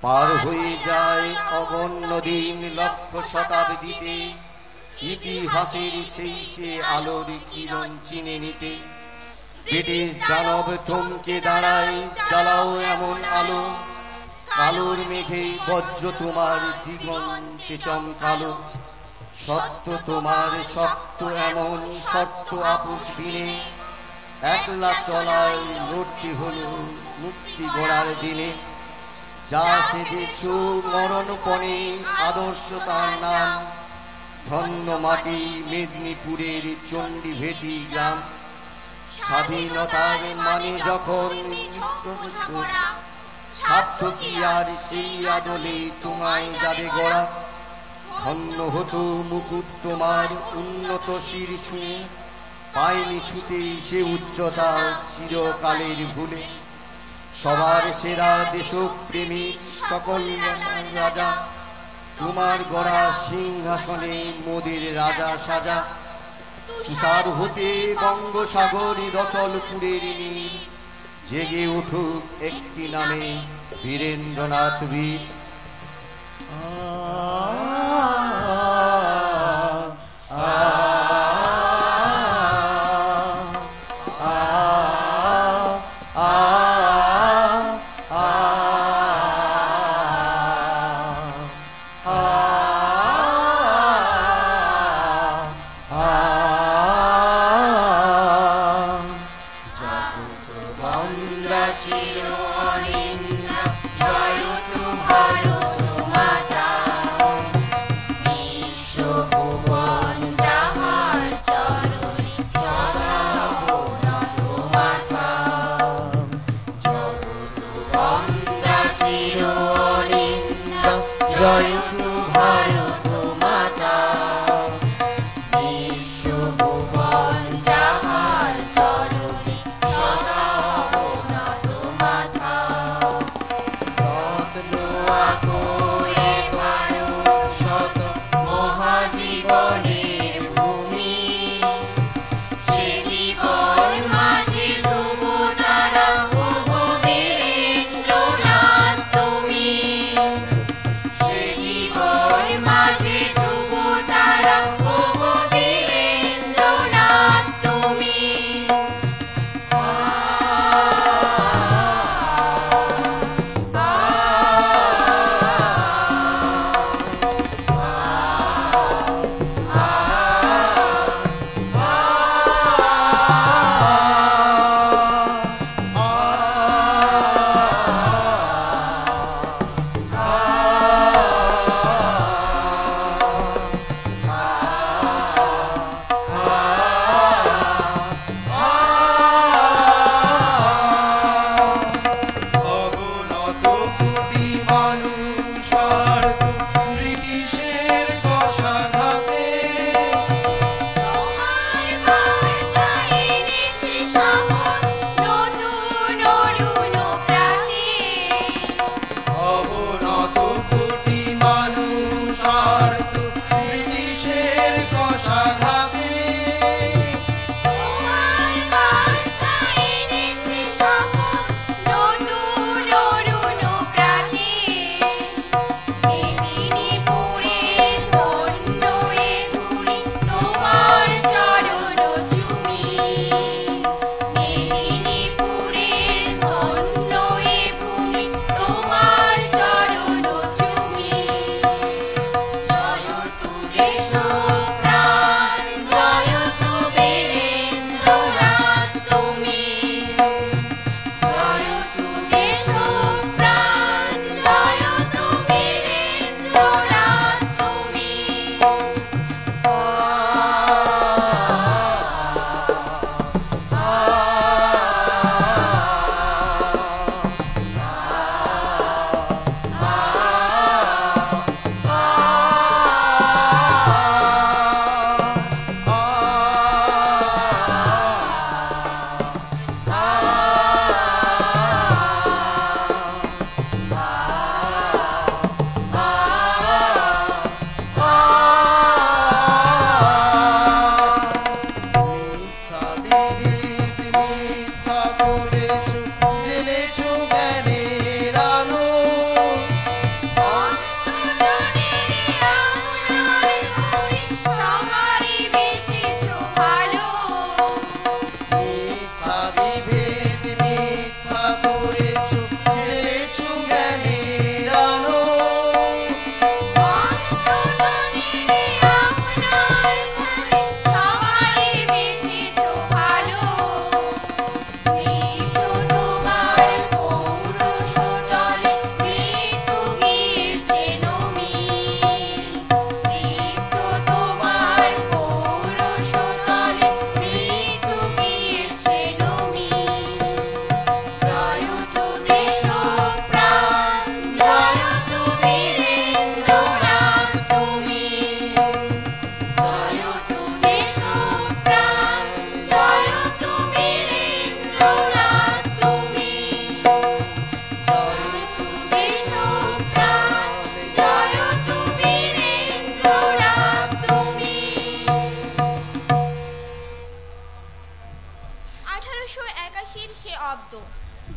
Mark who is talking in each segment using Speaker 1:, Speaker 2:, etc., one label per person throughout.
Speaker 1: পার হয়ে যায় অগণ্য দিন লক্ষ শতাব্দীতে, ইতিহাসের সেই সে আলোর কিরণ চিনে নিতে। ব্রিটিশ দানব থমকে দাঁড়ায়, জ্বালাও এমন আলো, কালোর মেঘে বজ্র তোমার দিগন্তে চমকালো। সত্য তোমার শক্ত এমন শর্ত আপোষ বিনে, একলা চলায় লড়তে হলো মুক্তি গড়ার দিনে। যা সেজেছ মরণপণে আদর্শ তার নাম, ধন্য মাটি মেদিনীপুরের চণ্ডী ভেটি গ্রাম। স্বাধীনতার মানে যখন স্বার্থ কি আর সেই আদলে তোমায় যাবে গড়া। ধন্য হতো মুকুট তোমার উন্নত শির ছুঁয়ে, পায়নি ছুতেই সে উচ্চতা চিরকালের ভুলে। সবার সেরা দেশপ্রেমিক সকল রাজা, তোমার গড়া সিংহাসনে মোদের রাজা সাজা। তুষার হতে বঙ্গসাগর রসলপুরের নীল, জেগে উঠুক একটি নামে বীরেন্দ্রনাথ বীর।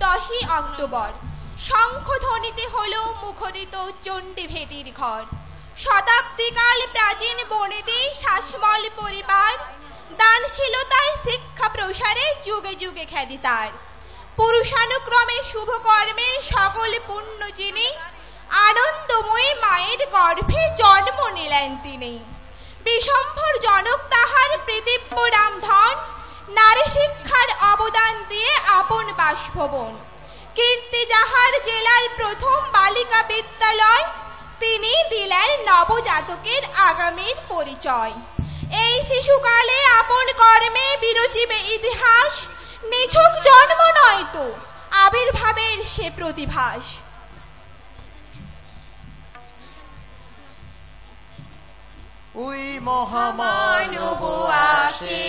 Speaker 2: 10ই অক্টোবর শঙ্খধ্বনিতে হলো মুখরিত চণ্ডী ভেটির ঘর। শতাব্দীকাল প্রাচীন বনেদি শাসমল পরিবার, দানশীলতায় শিক্ষা প্রসারে যুগে যুগে খ্যাতি তার। পুরুষানুক্রমে শুভকর্মের সকল পুণ্য যিনি, আনন্দময়ী মায়ের গর্ভে জন্ম নিলেন তিনি। বিশম্ভর জনক তাহার প্রদীপ্য রামধন, নারী শিক্ষার অবদান দিয়ে আপন বাসভবন। কীর্তি যাহার জেলার প্রথম বালিকা বিদ্যালয়, তিনি দিলেন নবজাতকের আগামীর পরিচয়। এই শিশুকালে আপন কর্মে বিরচিবে ইতিহাস, নিছক জন্ম নয় তো আবির্ভাবের সে প্রতিভাস।
Speaker 1: ওই মহামানব আসে,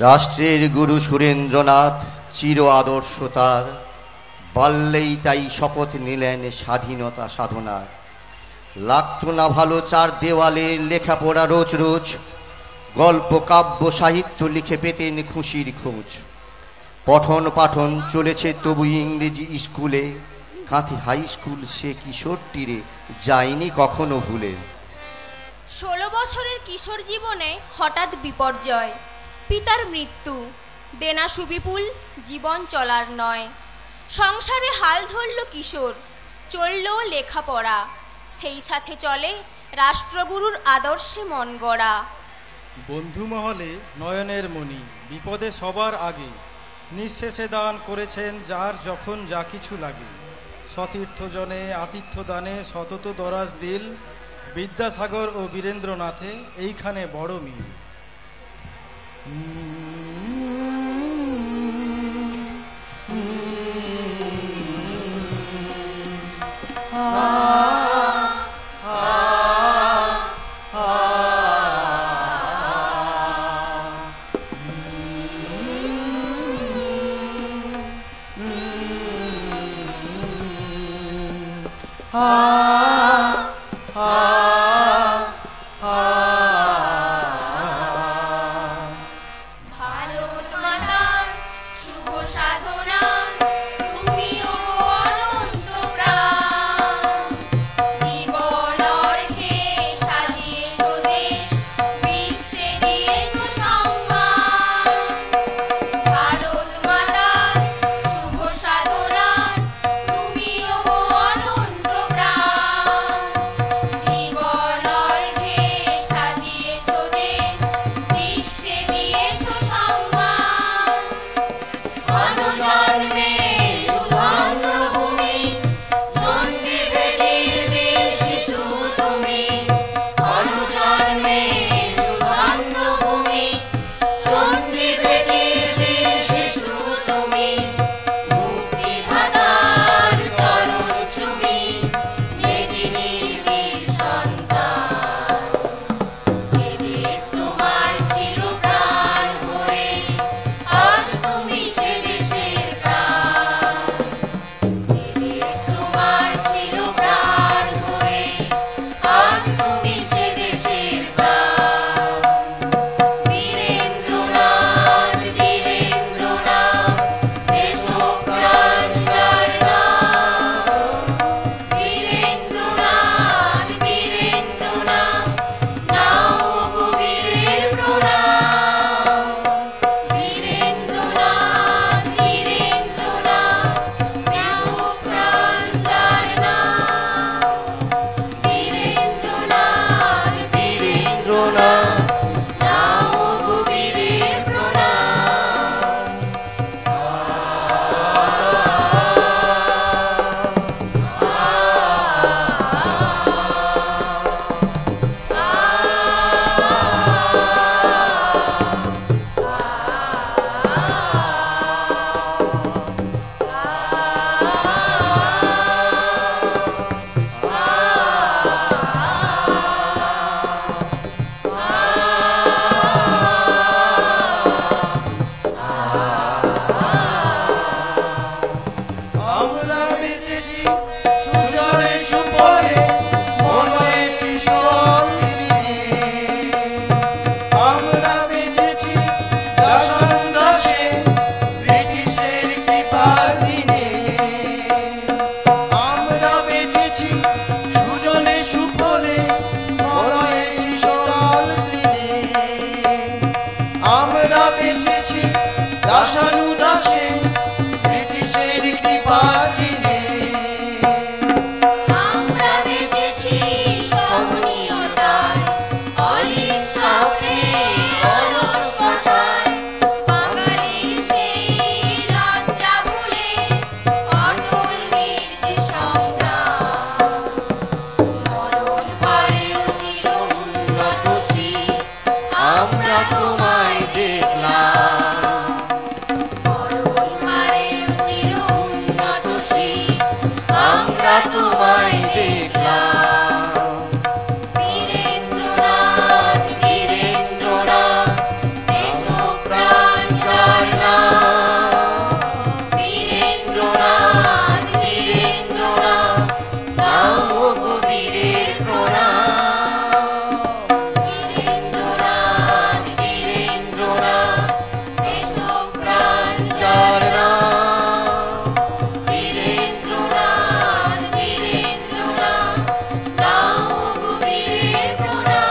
Speaker 1: রাষ্ট্রের গুরু সুরেন্দ্রনাথ চির আদর্শ তার, বাল্যেই তাই শপথ নিলেন স্বাধীনতা সাধনার। লাগতো না ভালো চার দেওয়ালে লেখাপড়া রোজ রোজ, গল্প কাব্য সাহিত্য লিখে পেতেন খুশির খোঁজ। পঠন পাঠন চলেছে তবু ইংরেজি স্কুলে, কাঁথি হাই স্কুল সে কিশোরটিরে যায়নি কখনো ভুলে।
Speaker 3: 16 বছরের কিশোর জীবনে হঠাৎ বিপর্যয়, পিতার মৃত্যু, দেনা সুবিপুল, জীবন চলার নয়। সংসারে হাল ধরল কিশোর, চলল লেখাপড়া, সেই সাথে চলে রাষ্ট্রগুরুর আদর্শে মন গড়া।
Speaker 4: বন্ধু মহলে নয়নের মণি, বিপদে সবার আগে, নিঃশেষে দান করেছেন যার যখন যা কিছু লাগে। সতীর্থজনে আতিথ্য দানে সতত দরাজ দিল, বিদ্যাসাগর ও বীরেন্দ্রনাথে এইখানে বড় মিল।
Speaker 3: ভারত মাতা শুভ সাধনা, তুমিও অনন্ত
Speaker 1: দাসানুদাসে ব্রিটিশের কৃপার ঋণে
Speaker 3: আমরা বেঁচেছি সহনীয়তায়, অলিক স্বপ্নে, অলস কথায়, বাঙালির সেই লজ্জা ভুলে অটল বীর যে সংগ্রাম। মরণ পারেও চির উন্নত শ্রী
Speaker 1: আমরা তোমায় দেখলাম।
Speaker 3: মরণ পারেও চির উন্নত শ্রী
Speaker 1: আমরা তোমায় দেখলাম।
Speaker 3: বীরেন্দ্রনাথ, বীরেন্দ্রনাথ, দেশপ্রাণ যার নাম। বীরেন্দ্রনাথ, বীরেন্দ্রনাথ, নাও গো বীরের প্রণাম। বীরেন্দ্রনাথ, বীরেন্দ্রনাথ, দেশপ্রাণ যার নাম। বীরেন্দ্রনাথ, বীরেন্দ্রনাথ, নাও গো বীরের প্রণাম।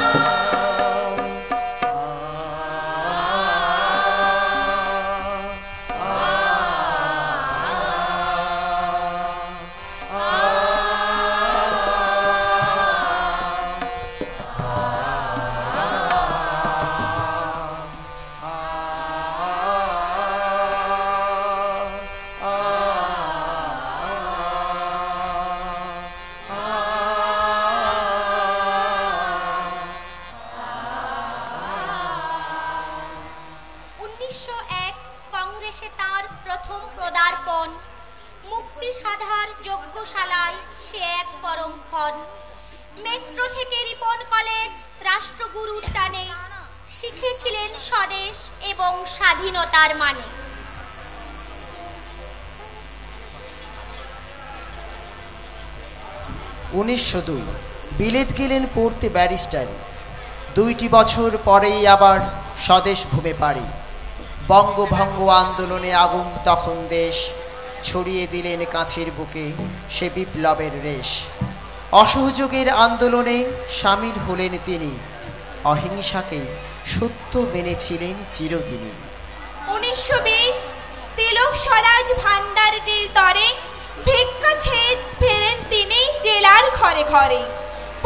Speaker 3: কংগ্রেসে তার প্রথম পদার্পণ, মুক্তি সাধার যজ্ঞশালায় সে এক পরম ক্ষণ। মেট্রো থেকে রিপন কলেজ রাষ্ট্রগুরুর টানে শিখেছিলেন স্বদেশ এবং স্বাধীনতার মানে।
Speaker 5: 1902 বিলেত গেলেন পড়তে ব্যারিস্টারি। 2টি বছর পরেই আবার স্বদেশ ভূমে পাড়ি। বঙ্গভঙ্গ আন্দোলনে আগুন তখন দেশ, ছড়িয়ে দিলেন কাঁথের বুকে সে বিপ্লবের রেশ। অসহযোগের আন্দোলনে সামিল হলেন তিনি, অহিংসাকে সত্য মেনেছিলেন চিরদিনই।
Speaker 2: 1920 তিলক স্বরাজ ভান্ডারটির তরে ভিক্ষা ছেদ ফেরেন তিনি জেলার ঘরে ঘরে।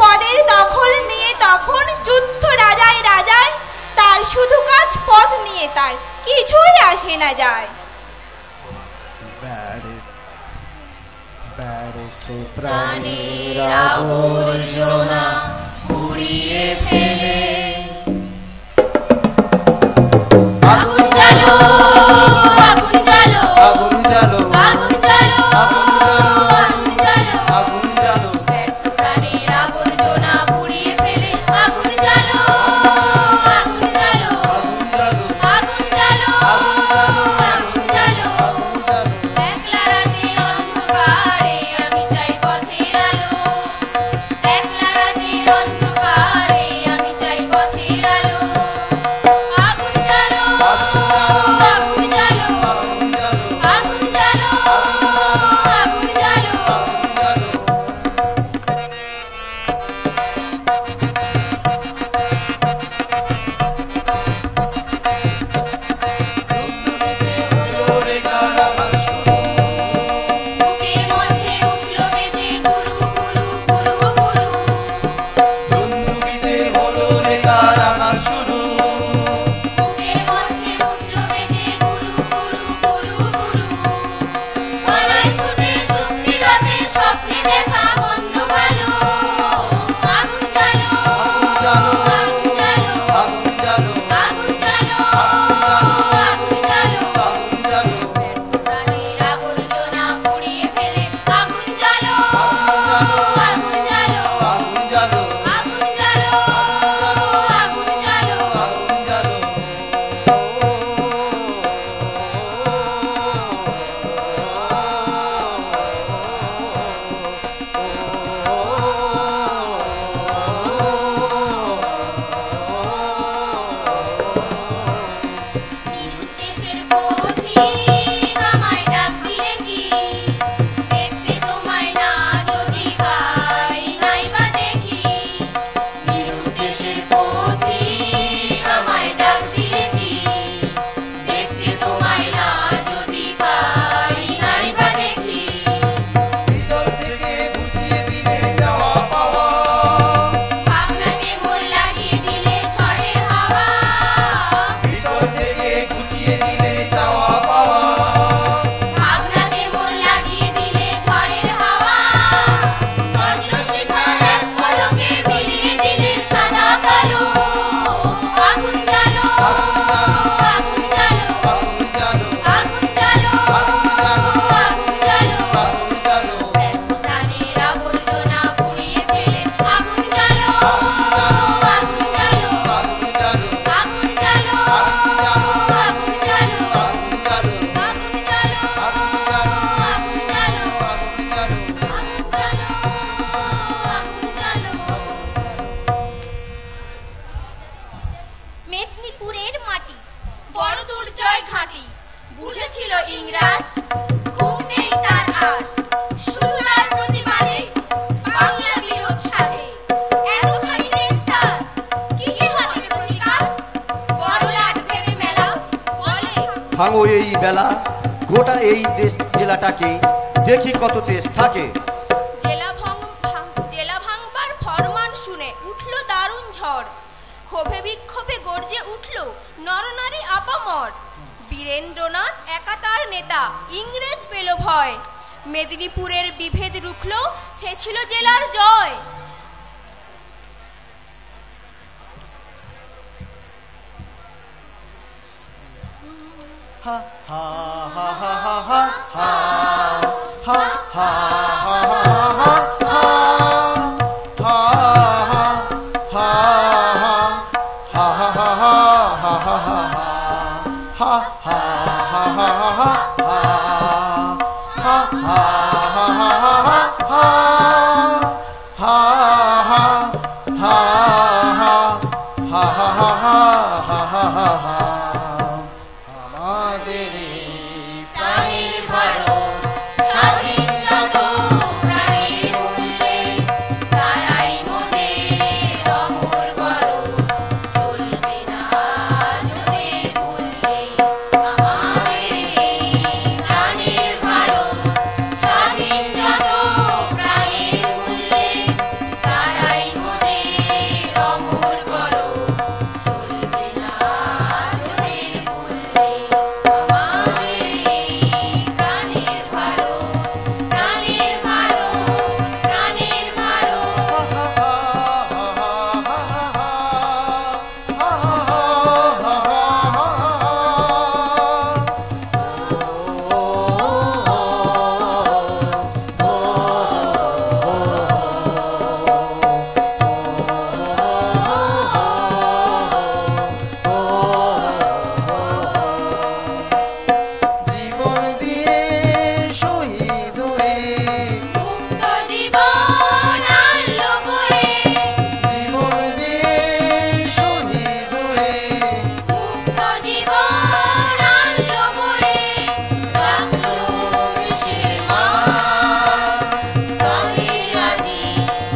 Speaker 2: পদের দখল নিয়ে তখন যুদ্ধ রাজায় রাজায়, তার শুধু কাজ পদ নিয়ে তার কিছুই আসে না যায়।
Speaker 3: প্রাণের আবর্জনা পুড়িয়ে ফেলে আগুন জ্বালো, আগুন জ্বালো,
Speaker 5: আগুন জ্বালো,
Speaker 3: আগুন জ্বালো,
Speaker 5: আগুন জ্বালো,
Speaker 3: আগুন জ্বালো,
Speaker 5: আগুন জ্বালো,
Speaker 3: ব্যর্থ প্রাণের আবর্জনা পুড়িয়ে ফেলে আগুন জ্বালো, আগুন জ্বালো, আগুন জ্বালো, আগুন জ্বালো। একলা রাতের অন্ধকারে আমি চাই পথের আলো, একলা রাতের অন্ধকারে আমি বুঝেছিল ইংরাজ, ঘুম নেই তার আজ, শুধু তার প্রতিবাদে বাংলা বিরোধ সাধে। এতখানি দেশ তার, কিসে হবে প্রতিকার? বড়লাট ভেবে মেলা বলে
Speaker 1: ভাঙো এই বেলা, গোটা এই দেশ জেলাটাকে দেখি কত তেজ থাকে।
Speaker 3: জেলা ভাঙবার ফরমান শুনে উঠল দারুণ ঝড়, ক্ষোভে বিক্ষোভে গর্জে উঠল নরনারী আপামর। বীরেন্দ্রনাথ একা তার নেতা, ইংরেজ পেল ভয়, মেদিনীপুরের বিভেদ রুখল, সে ছিল জেলার জয়।
Speaker 5: হা হা হা হা হা হা হা হা হা হা আমাদের
Speaker 3: প্রাণীর ভারত স্বাধীন যত প্রাণীর মূল্যে, তারাই মোদের অমর গরব, চলবে না যদি ভুললে। আমাদের প্রাণীর ভারত স্বাধীন যত প্রাণীর মূল্যে, তারাই মোদের অমর গরব, চলবে না যদি ভুললে। প্রাণীর ভারত, প্রাণীর ভারত, প্রাণীর ভারত।
Speaker 5: জীবন দিয়ে শহীদ হয়ে,
Speaker 3: মুক্ত জীবন আনলো বয়ে,
Speaker 5: জীবন দিয়ে শহীদ হয়ে,
Speaker 3: মুক্ত জীবন আনলো বয়ে, রাখলো দেশের মান, তাদের আজি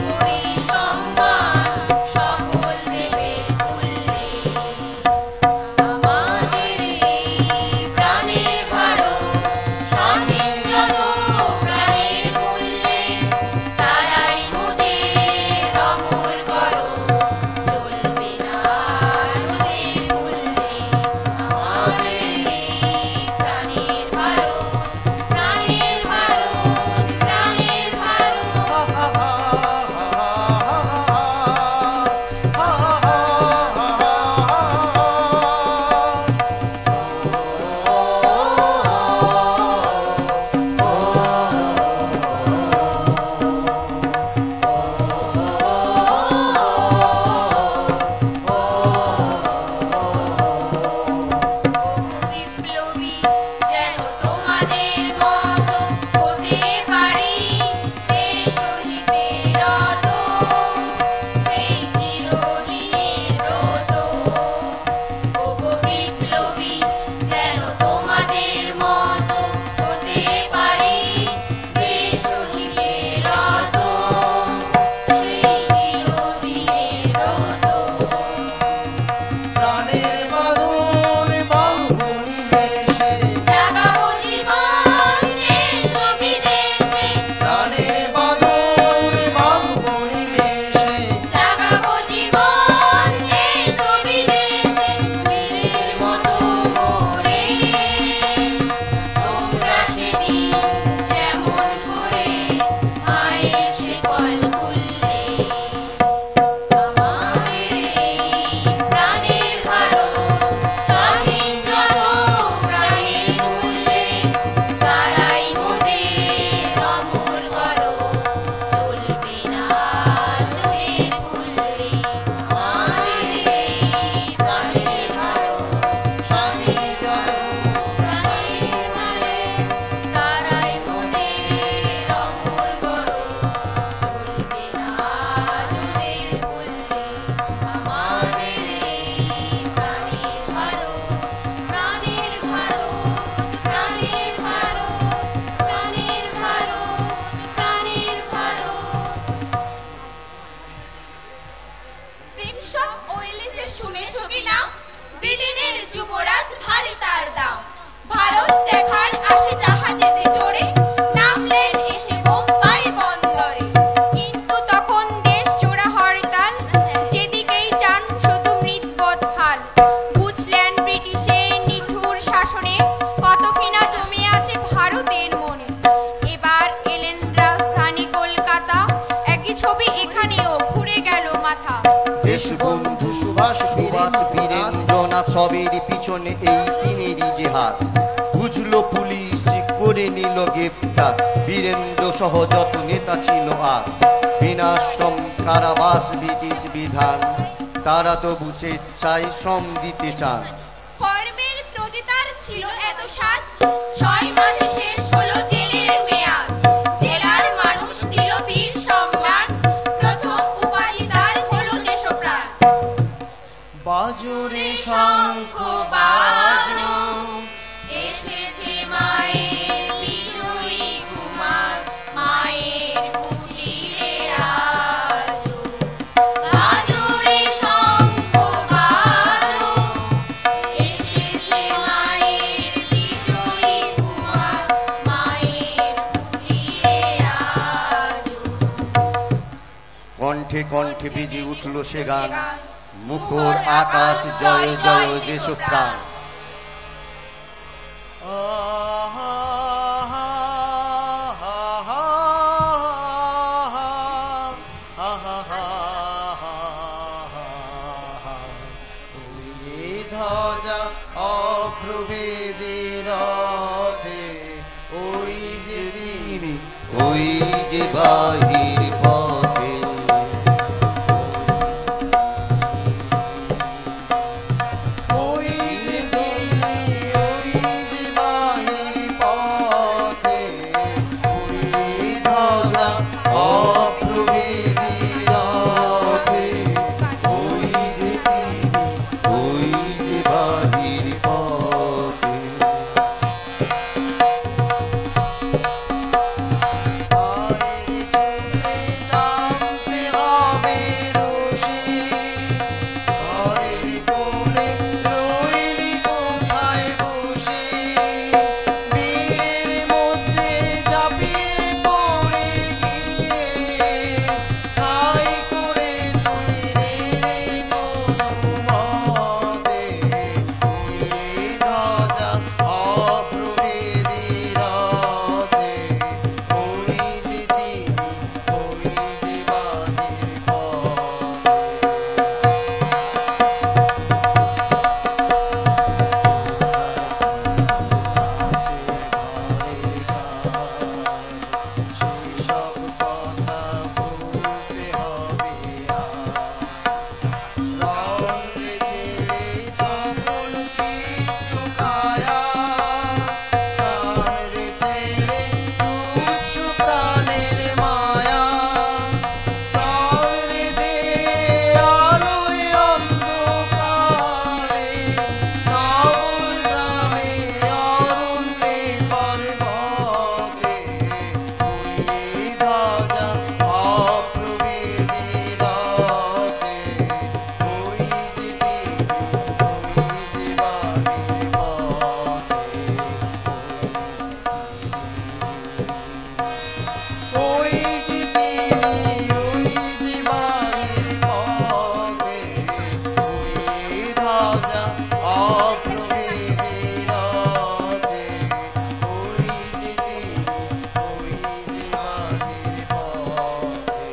Speaker 3: করি সম্মান, সকল দেবের তুল্যে। আমাদের প্রাণের ভারত স্বাধীন যত প্রাণের মূল্যে, তারাই মোদের অমর গরব, চলবে না যদি ভুললে। আমাদের
Speaker 2: শাসনে কত কিনা জমিয়ে আছে ভারতের মনে। এবার এলেন রাজধানী কলকাতা, একই ছবি এখানেও ঘুরে গেল মাথা।
Speaker 1: দেশবন্ধু সুভাষ বীরেন্দ্রনাথ সবের পিছনে এই তিনেরই যে হাত। বুঝলো পুলিশ, করে নিল গ্রেপ্তার বীরেন্দ্র সহ যত নেতা ছিল আর। বিনাশ্রম কারাবাস ব্রিটিশ বিধান, তারা তবু স্বেচ্ছায় শ্রম দিতে চান।
Speaker 2: কর্মের প্রতি তার ছিল এত সাত, 6 মাসে শেষ হলো জেলের মেয়াদ। জেলার মানুষ দিল বীর সম্মান, প্রথম উপাধি তার হলো দেশপ্রাণ।
Speaker 5: বাজুরে
Speaker 2: শঙ্খ বাজো, এসেছে মায়ের বিজয়ী কুমার, মায়ের কুটিরে আজো। বাজো রে শঙ্খ বাজো, এসেছে মায়ের বিজয়ী কুমার, মায়ের কুটিরে আজো।
Speaker 1: কণ্ঠে কণ্ঠে বেজে উঠল সে গান, মুখর আকাশ জয় জয় দেশপ্রাণ।
Speaker 5: ধ্বজা অপ্রভেদে রথে, ওই যে তিনি,
Speaker 1: ওই যে বাহির পথে।
Speaker 5: ওই যে তিনি, ওই যে বাহির পথে, উড়ে ধ্বজা অপ্রভেদে রথে, ওই যে তিনি,
Speaker 1: ওই যে বাহির পথে।
Speaker 5: পায়ের চুলে টানতে হবে রশি, ঘরের কোণে রইলি কোথায় বসে, ভিড়ের মধ্যে ঝাঁপিয়ে পড়ে গিয়ে, ঠাই করে তুই রে কোনো মতে, উড়িয়ে ধ্বজা অপ্রভেদে রথে, ওই যে তিনি, ওই যে বাহির পথে। আছে ঘরের কাজ, সেসব কথা বলতে হবে রঙে ছেড়ে যখন চিত্র কায়া, প্রাণে ছেড়ে তুচ্ছ প্রাণের মায়া, চল রে দে আলোয় অন্ধকারে, নগর গ্রামে অরণ্যে পর্বতে, উড়িয়ে ধ্বজা অপ্রভেদে রথে, ওই যে তিনি, ওই যে বাহির পথে, ওই যে তিনি, ওই যে বাহির পথে, উড়িয়ে ধ্বজা অপ্রভেদে রথে, ওই যে তিনি, ওই যে বাহির পথে।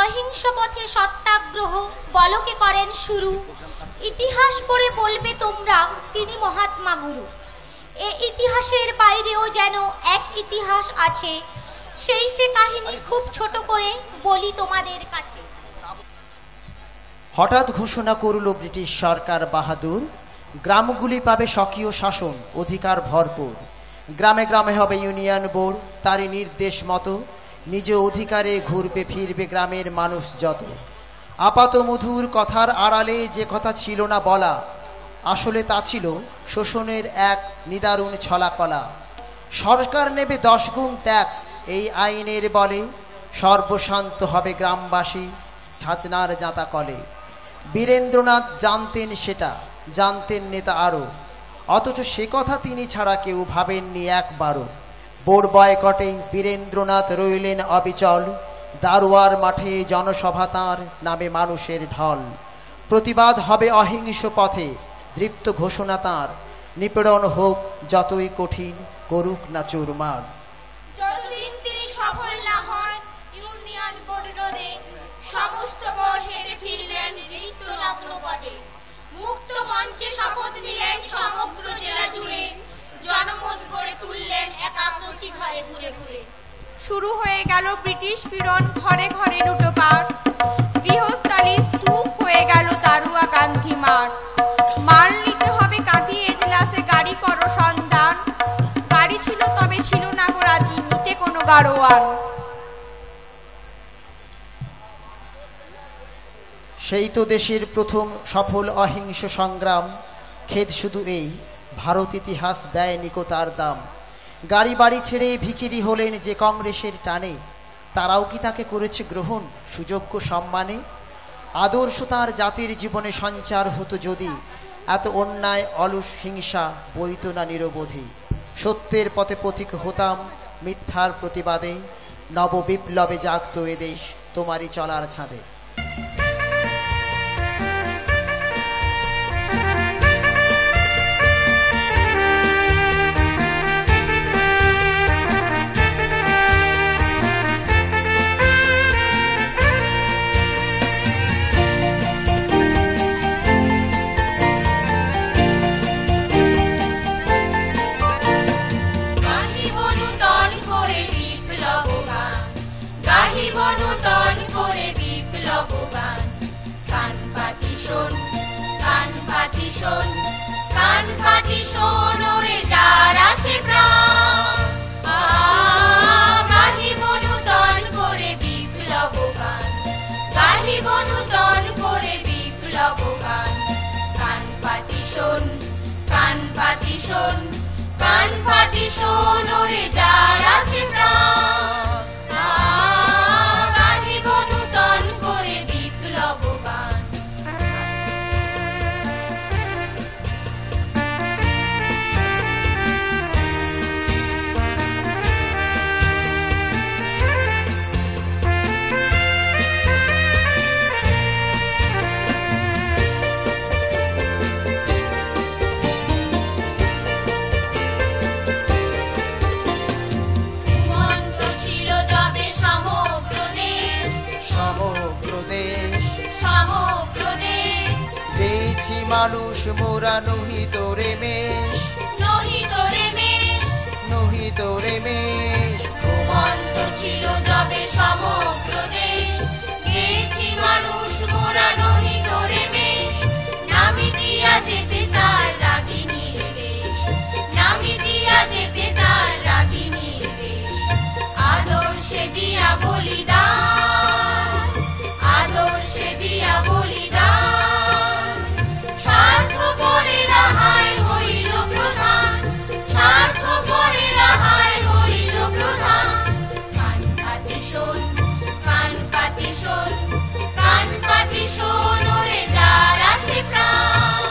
Speaker 3: অহিংস পথে সত্যাগ্রহ বলকে করেন শুরু। ইতিহাস পড়ে বলবে তোমরা তিনি মহাত্মা গুরু। এ ইতিহাসের বাইরেও যেন এক ইতিহাস আছে, সেই সে কাহিনী খুব ছোট করে বলি তোমাদের কাছে।
Speaker 6: হঠাৎ ঘোষণা করল ব্রিটিশ সরকার বাহাদুর, গ্রামগুলি পাবে স্বকীয় শাসন, অধিকার ভরপুর। গ্রামে গ্রামে হবে ইউনিয়ন বোর্ড, তারই নির্দেশ মতো নিজ অধিকারে ঘুরবে ফিরবে গ্রামের মানুষ যত। আপাত মধুর কথার আড়ালে যে কথা ছিল না বলা, আসলে তা ছিল শোষণের এক নিদারুণ ছলাকলা। সরকার নেবে 10 গুণ ট্যাক্স এই আইনের বলে, সর্বশান্ত হবে গ্রামবাসী ছাচনার জাঁতা কলে। বীরেন্দ্রনাথ জানতেন সেটা, জানতেন নেতা আরও, অথচ সে কথা তিনি ছাড়া কেউ ভাবেননি একবারও। বোর্ড বয়কটে বীরেন্দ্রনাথ রইলেন অবিচল, দারোয়ার মাঠে জনসভা তাঁর, নামে মানুষের ঢল। প্রতিবাদ হবে অহিংস পথে, দৃপ্ত ঘোষণা তাঁর, নিপীড়ন হোক যতই কঠিন, করুক না চুরমার।
Speaker 2: যতদিন তিনি সফল না হন ইউনিয়ন বোর্ড রোধে, সমস্ত বর হেরে ফিরলেন রিক্ত নগ্ন পদে। মুক্ত মঞ্চে শপথ নিলেন সমগ্র জেলা জুড়ে, জনমত গড়ে তুললেন একা প্রতিভায় ঘুরে ঘুরে। শুরু হয়ে গেল ব্রিটিশ পীড়ন, ঘরে ঘরে লুটোপাট, গৃহস্থালী স্তূপ হয়ে গেল দারুয়া গান্ধী মাঠ। মাল নিতে হবে কাঁথি এজলাসে, গাড়ি করো সন্ধান, গাড়ি ছিল তবে ছিল না গো রাজি নিতে কোনো গাড়োয়ান।
Speaker 6: সেই তো দেশের প্রথম সফল অহিংস সংগ্রাম, খেদ শুধু এই ভারত ইতিহাস দেয় নিকো তার দাম। গাড়ি বাড়ি ছেড়ে ভিখিরি হলেন যে কংগ্রেসের টানে, তারাও কি তাকে করেছে গ্রহণ সুযোগ্য সম্মানে? আদর্শ তাঁর জাতির জীবনে সঞ্চার হতো যদি, এত অন্যায় অলস হিংসা বইত না নিরবধি। সত্যের পথে পথিক হতাম মিথ্যার প্রতিবাদে, নব বিপ্লবে জাগত এ দেশ তোমারই চলার ছাদে।
Speaker 2: কান পাতি শোন ওরে যার আছে প্রাণ, গাহিব নূতন করে বিপ্লব গান, গাহিব নূতন করে বিপ্লব গান। কান পাতি শোন, কান পাতি শোন, কান পাতি শোন ওরে যার আছে প্রাণ, গাহিব নূতন করে বিপ্লব গান।
Speaker 6: মানুষ মোরা নহি তোরে মেষ,
Speaker 2: নহি তোরে মেষ,
Speaker 6: নহি তোরে মেষ।
Speaker 2: ঘুমন্ত ছিল যবে সমগ্র দেশ, গেছি মানুষ মোরা নহি তোরে মেষ। না মিটিয়া যেতে তার রাগিনীর বেশ, না মিটিয়া যেতে তার রাগিনীর বেশ। আদর্শে দিয়া বলিদান, আদর্শে দিয়া বলিদান, স্বার্থপরে রাহাই হইল প্রধান, স্বার্থপরে রাহাই হইল প্রধান। কান পাতি শোন, কান পাতি শোন, কান পাতি শোন ওরে যার আছে প্রাণ,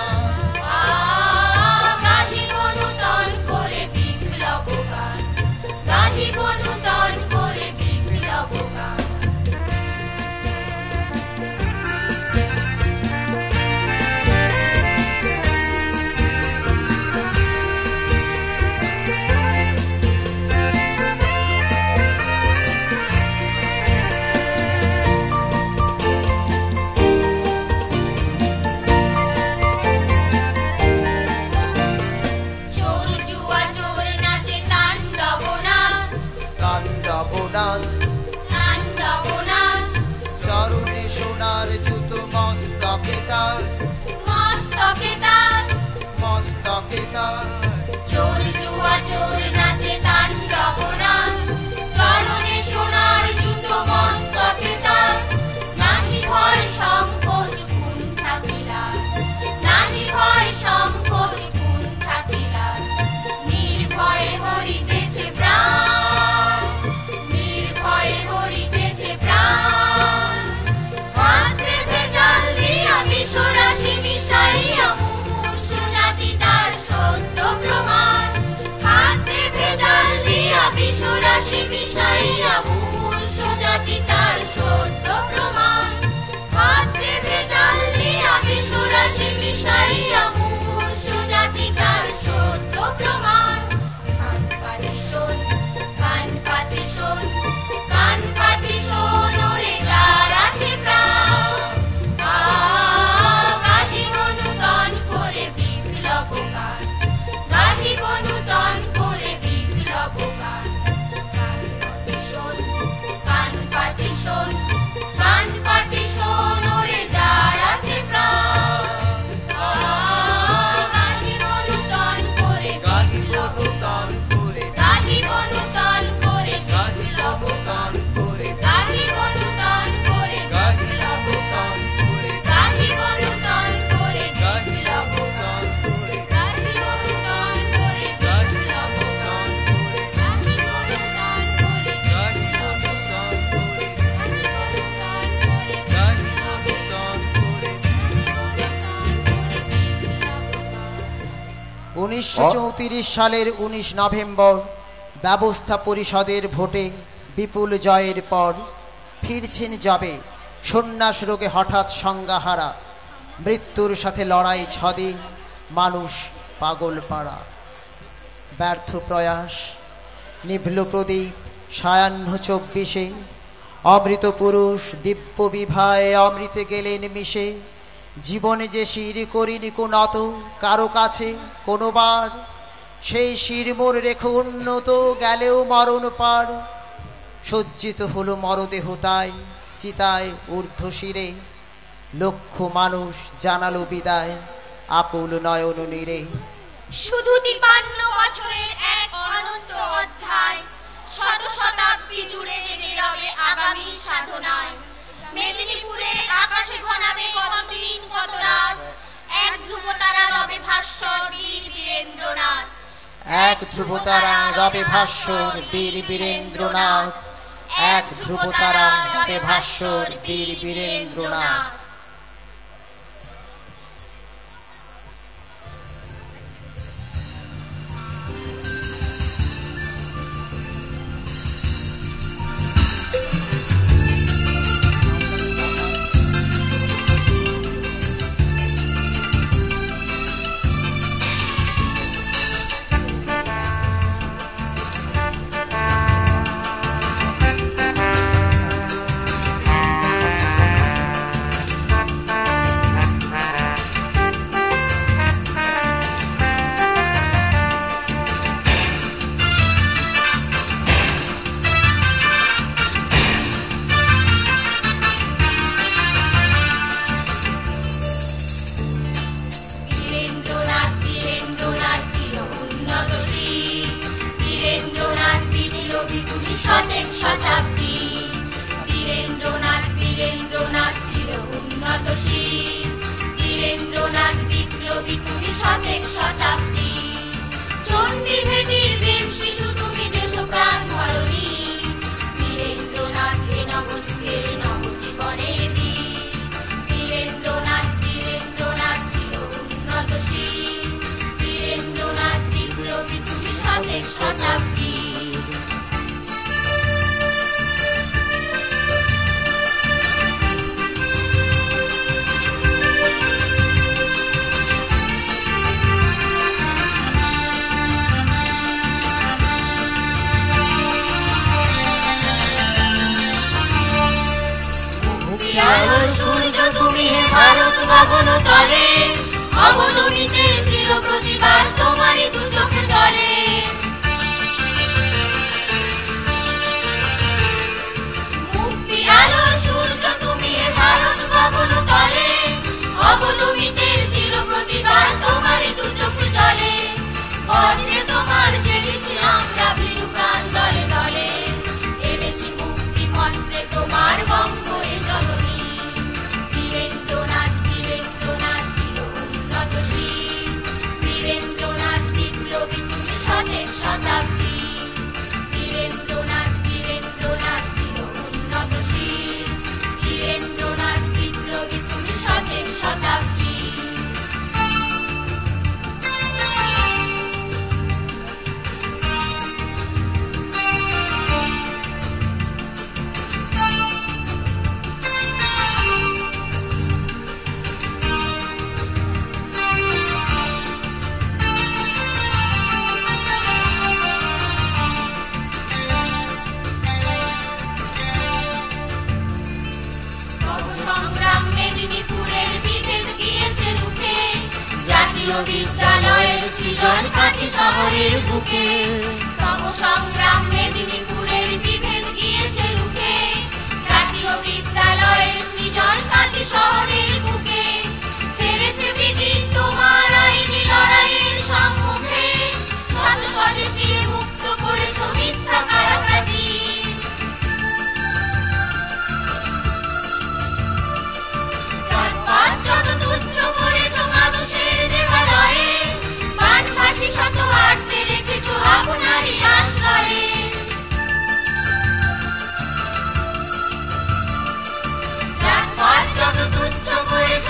Speaker 6: 1934 সালের 19 নভেম্বর ব্যবস্থা পরিষদের ভোটে বিপুল জয়ের পর ফিরছেন যাবে সন্ন্যাস রোগে হঠাৎ সংজ্ঞাহারা, মৃত্যুর সাথে লড়াই 6 দিন, মানুষ পাগল পাড়া। ব্যর্থ প্রয়াস, নিভল প্রদীপ, সায়াহ্ন 24-এ, অমৃত পুরুষ দিব্য বিভায় অমৃতে গেলেন মিশে। জীবনে যে শির করিনি কোনত কারো কাছে কোনোবার, সেই শির মোর রেখো উন্নত গেলেও মরণ পার। সজ্জিত হলো মরদেহ তাই চিতায় ঊর্ধ্ব শিরে, লক্ষ মানুষ জানালো বিদায় আকুল নয়ন নীরে।
Speaker 3: শুধু 53 বছরের এক অনন্ত অধ্যায়, শত শতাব্দী জুড়ে জেগে রবে আগামী সাধনায়। মেদিনীপুরের আকাশে ঘনাবে কতদিন কত রাত, এক ধ্রুবতারা রবে ভাস্বর বীর বীরেন্দ্রনাথ।
Speaker 6: এক ধ্রুবতারা রবে ভাস্বর বীর বীরেন্দ্রনাথ, এক ধ্রুবতারা রবে ভাস্বর বীর বীরেন্দ্রনাথ।
Speaker 3: শতেক শতাব্দী, বীরেন্দ্রনাথ বীরেন্দ্রনাথ চির উন্নত শির। বীরেন্দ্রনাথ বিপ্লবী তুমি শতেক শতাব্দী, চণ্ডী ভেটির দেব শিশু তুমি দেশ প্রাণ ধরণী। বীরেন্দ্রনাথ হে নবযুগের নবজীবনের বীর। বীরেন্দ্রনাথ বীরেন্দ্রনাথ চির উন্নত শির। বীরেন্দ্রনাথ বিপ্লবী তুমি শতেক শতাব্দী। সূর্য তুমি হে ভারত গগন তলে, অবদমিতের চির প্রতিবাদ তোমারই দু চোখে জলে। মুক্তি আলোর সূর্য তুমি হে ভারত গগন তলে, অবদমিতের চির প্রতিবাদ তোমারই দু চোখে জলে। বজ্রে তোমার জেগেছিলাম ভীরু প্রাণ দলে দলে, এনেছি মুক্তি মন্ত্রে তোমার বঙ্গ এ জননী। বীরেন্দ্রনাথ বীরেন্দ্রনাথ চির উন্নত শির। বীরেন্দ্রনাথ বিপ্লবী তুমি শতেক শতাব্দী। বীরেন্দ্রনাথ বীরেন্দ্রনাথ চির উন্নত শির। বীরেন্দ্রনাথ বিপ্লবী তুমি শতেক শতাব্দী। সংগ্রাম মেদিনীপুরের বিভেদ গিয়েছে রুখে, জাতীয় বিদ্যালয়ের সৃজন কাঁথি শহরের বুকে। তব সংগ্রাম মেদিনীপুরের বিভেদ গিয়েছে রুখে, জাতীয় বিদ্যালয়ের সৃজন কাঁথি শহরের বুকে। ফেলেছে ব্রিটিশ তোমার আইনি লড়াইয়ের সম্মুখে, শত স্বদেশী মুক্ত করেছ মিথ্যা কারাপ্রাচীর। যত তুচ্ছ করেছ মানুষের দেবালয়ে, বানভাসী শত হাঁটতে রেখেছ আপনারই আশ্রয়ে। জাতপাত যত তুচ্ছ করেছ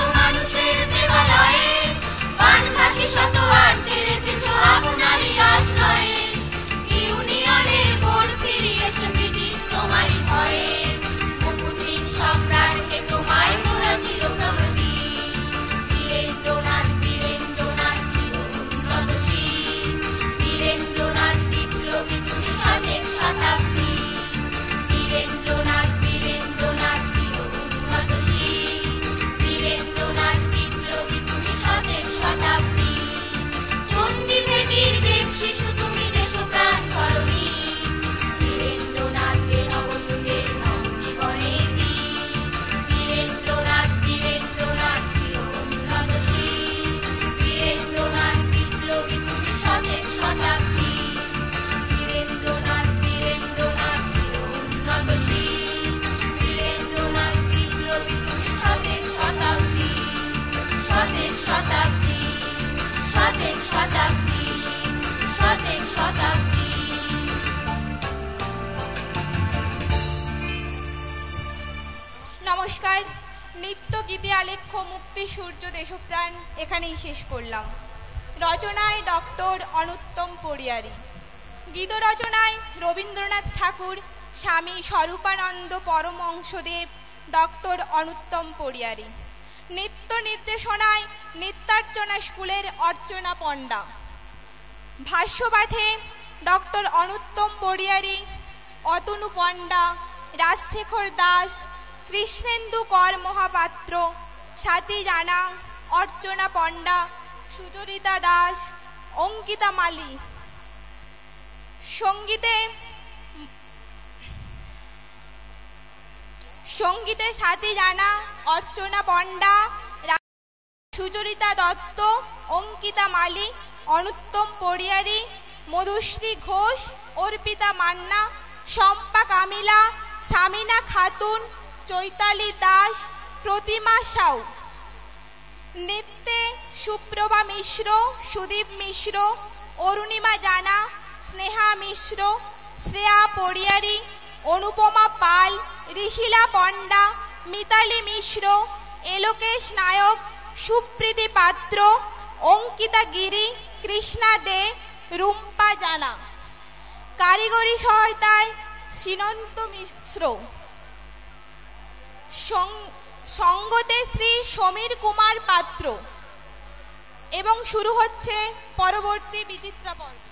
Speaker 2: নমস্কার। নিত্য গীতি আলেখ্য মুক্তি সূর্য দেশপ্রাণ এখানেই শেষ করলাম। রচনায় ডক্টর অনুত্তম পড়িয়ারি, গীত রচনায় রবীন্দ্রনাথ ঠাকুর, স্বামী স্বরূপানন্দ পরমহংসদেব, ডক্টর অনুত্তম পড়িয়ারি। নৃত্য নির্দেশনায় নৃত্যার্চনা স্কুলের অর্চনা পণ্ডা। ভাষ্যপাঠে ডক্টর অনুত্তম পড়িয়ারি, অতনু পণ্ডা, রাজশেখর দাস, কৃষ্ণেন্দু কর মহাপাত্র, স্বাতী জানা, অর্চনা পণ্ডা, সুচরিতা দাস, অঙ্কিতা মালি। সঙ্গীতে স্বাতী জানা, অর্চনা পণ্ডা, সুচরিতা দত্ত, অঙ্কিতা মালি, অনুত্তম পড়িয়ারি, মধুশ্রী ঘোষ, অর্পিতা মান্না, শম্পা কামিলা, সামিনা খাতুন, চৈতালি দাস, প্রতিমা সাউ। নৃত্যে সুপ্রভা মিশ্র, সুদীপ মিশ্র, অরুণিমা জানা, স্নেহা মিশ্র, শ্রেয়া পড়িয়ারি, অনুপমা পাল, ঋষিলা পণ্ডা, মিতালি মিশ্র, এলোকেশ নায়ক, সুপ্রীতি পাত্র, অঙ্কিতা গিরি, কৃষ্ণা দে, রুম্পা জানা। কারিগরি সহায়তায় শ্রীনন্ত মিশ্র। সঙ্গতে শ্রী সমীর কুমার পাত্র। এবং শুরু হচ্ছে পরবর্তী বিচিত্রা পর্ব।